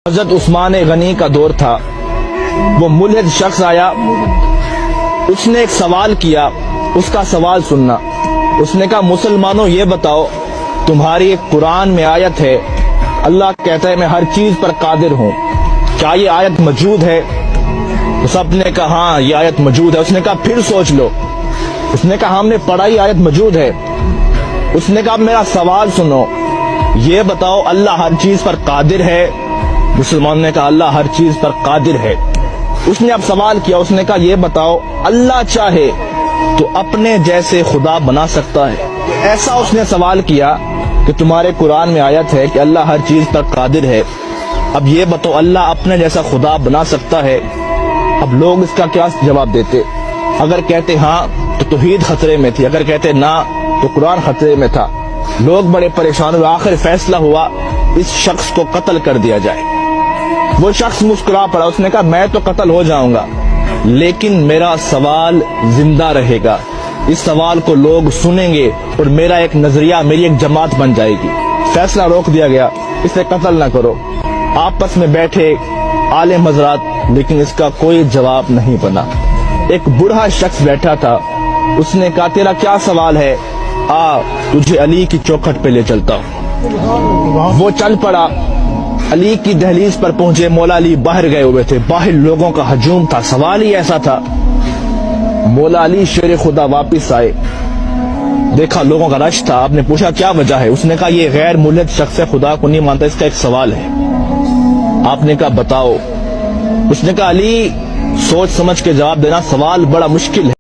حضرت عثمان غنی کا دور تھا، وہ ملحد شخص آیا، اس نے ایک سوال کیا، اس کا سوال سننا۔ اس نے کہا مسلمانوں یہ بتاؤ، تمہاری ایک قرآن میں آیت ہے، اللہ کہتا ہے میں ہر چیز پر قادر ہوں، کیا یہ آیت موجود ہے؟ تو سب نے کہا ہاں یہ آیت موجود ہے۔ اس نے کہا پھر سوچ لو۔ اس نے کہا ہم نے پڑھا یہ آیت موجود ہے۔ اس نے کہا میرا سوال سنو، یہ بتاؤ اللہ ہر چیز پر قادر ہے؟ مسلمان نے کہا اللہ ہر چیز پر قادر ہے۔ اس نے اب سوال کیا، اس نے کہا یہ بتاؤ اللہ چاہے تو اپنے جیسے خدا بنا سکتا ہے؟ ایسا اس نے سوال کیا کہ تمہارے قرآن میں آیت ہے کہ اللہ ہر چیز پر قادر ہے، اب یہ بتاؤ اللہ اپنے جیسا خدا بنا سکتا ہے؟ اب لوگ اس کا کیا جواب دیتے؟ اگر کہتے ہاں تو توحید خطرے میں تھی، اگر کہتے نہ تو قرآن خطرے میں تھا۔ لوگ بڑے پریشان ہوئے، آخر فیصلہ ہوا اس شخص کو قتل کر دیا جائے۔ وہ شخص مسکرا پڑا، اس نے کہا میں تو قتل ہو جاؤں گا لیکن میرا سوال زندہ رہے گا، اس سوال کو لوگ سنیں گے اور میرا ایک نظریہ، میری ایک جماعت بن جائے گی۔ فیصلہ روک دیا گیا، اسے قتل نہ کرو۔ آپس میں بیٹھے عالم حضرات، لیکن اس کا کوئی جواب نہیں بنا۔ ایک بوڑھا شخص بیٹھا تھا، اس نے کہا تیرا کیا سوال ہے؟ آ تجھے علی کی چوکھٹ پہ لے چلتا ہوں۔ وہ چل پڑا، علی کی دہلیز پر پہنچے، مولا علی باہر گئے ہوئے تھے، باہر لوگوں کا ہجوم تھا، سوال ہی ایسا تھا۔ مولا علی شیر خدا واپس آئے، دیکھا لوگوں کا رش تھا، آپ نے پوچھا کیا وجہ ہے؟ اس نے کہا یہ غیر ملحد شخص ہے، خدا کو نہیں مانتا، اس کا ایک سوال ہے۔ آپ نے کہا بتاؤ۔ اس نے کہا علی سوچ سمجھ کے جواب دینا، سوال بڑا مشکل ہے۔